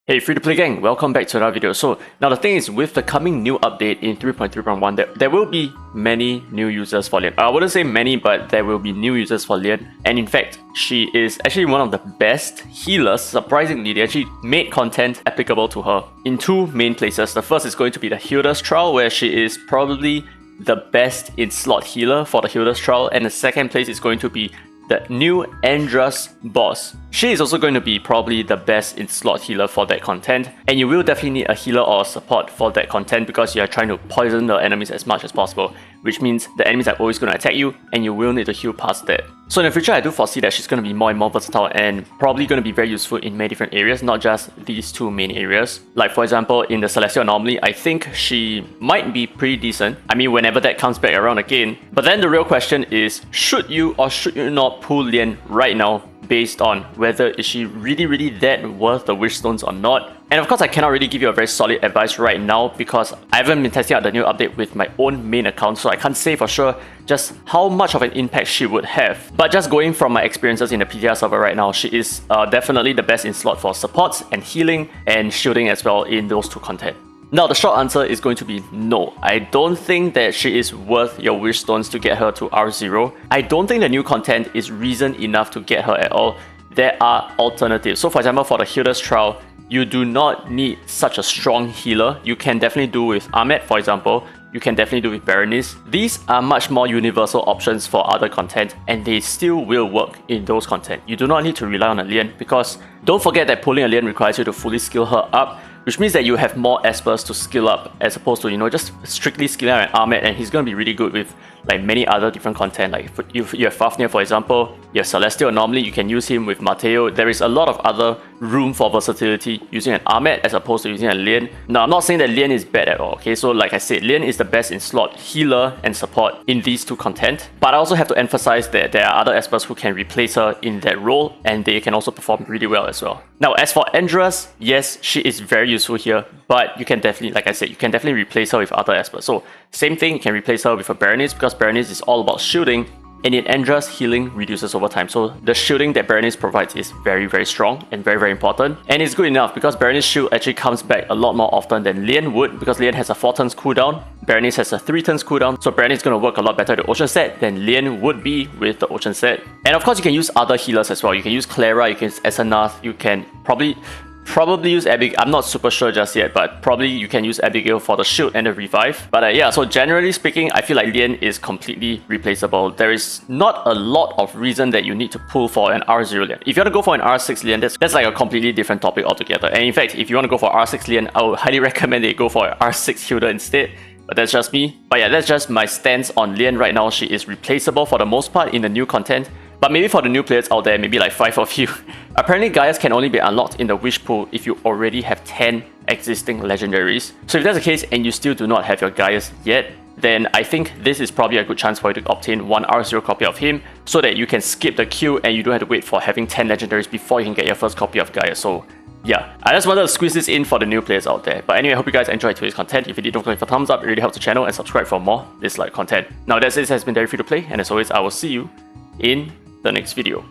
Hey free-to-play gang, welcome back to another video. So now the thing is, with the coming new update in 3.3.1, there will be many new users for Lian. I wouldn't say many, but there will be new users for Lian. And in fact, she is actually one of the best healers. Surprisingly, they actually made content applicable to her in two main places. The first is going to be the Hilda's trial, where she is probably the best in slot healer for the Hilda's trial. And the second place is going to be the new Andras boss. She is also going to be probably the best in slot healer for that content, and you will definitely need a healer or a support for that content because you are trying to poison the enemies as much as possible, which means the enemies are always going to attack you and you will need to heal past that. So in the future, I do foresee that she's going to be more and more versatile and probably going to be very useful in many different areas, not just these two main areas. Like for example, in the Celestial Anomaly, I think she might be pretty decent. I mean, whenever that comes back around again. But then the real question is, should you or should you not pull Lian right now based on whether is she really that worth the wish stones or not? And of course, I cannot really give you a very solid advice right now because I haven't been testing out the new update with my own main account, so I can't say for sure just how much of an impact she would have. But just going from my experiences in the PTR server right now, she is definitely the best in slot for supports and healing and shielding as well in those two content. Now, the short answer is going to be no. I don't think that she is worth your wish stones to get her to R0. I don't think the new content is reason enough to get her at all. There are alternatives. So for example, for the Hilda's trial, you do not need such a strong healer. You can definitely do with Ahmed, for example. You can definitely do with Berenice. These are much more universal options for other content, and they still will work in those content. You do not need to rely on a Lian because don't forget that pulling a Lian requires you to fully skill her up, which means that you have more espers to skill up as opposed to, just strictly skilling out an Ahmed, and he's going to be really good with like many other different content. Like you have Fafnir, for example, you have Celestial Anomaly, you can use him with Mateo. There is a lot of other room for versatility using an Ahmed as opposed to using a Lian. Now, I'm not saying that Lian is bad at all, okay? So like I said, Lian is the best in slot healer and support in these two content. But I also have to emphasize that there are other espers who can replace her in that role, and they can also perform really well as well. Now, as for Andras, yes, she is very useful here, but you can definitely, like I said, you can definitely replace her with other espers. So same thing, you can replace her with a Berenice because Berenice is all about shielding, and in Andras, healing reduces over time. So the shielding that Berenice provides is very strong and very important. And it's good enough because Berenice's shield actually comes back a lot more often than Lian would, because Lian has a 4 turns cooldown, Berenice has a 3 turns cooldown. So Berenice is going to work a lot better with the Ocean set than Lian would be with the Ocean set. And of course, you can use other healers as well. You can use Clara, you can use Esanath, you can probably use Abigail. I'm not super sure just yet, but probably you can use Abigail for the shield and the revive. But yeah, so generally speaking, I feel like Lian is completely replaceable. There is not a lot of reason that you need to pull for an R0 Lian. If you want to go for an R6 Lian, that's like a completely different topic altogether. And in fact, if you want to go for R6 Lian, I would highly recommend that you go for an R6 Hilda instead. But that's just me. But yeah, that's just my stance on Lian right now. She is replaceable for the most part in the new content. But maybe for the new players out there, maybe like 5 of you, apparently Gaius can only be unlocked in the wish pool if you already have 10 existing legendaries. So if that's the case and you still do not have your Gaius yet, then I think this is probably a good chance for you to obtain one R0 copy of him so that you can skip the queue and you don't have to wait for having 10 legendaries before you can get your first copy of Gaius. So yeah, I just wanted to squeeze this in for the new players out there. But anyway, I hope you guys enjoyed today's content. If you did, don't forget to thumbs up, it really helps the channel, and subscribe for more Dislyte content. Now that's it, this has been very free to play, and as always, I will see you in the next video.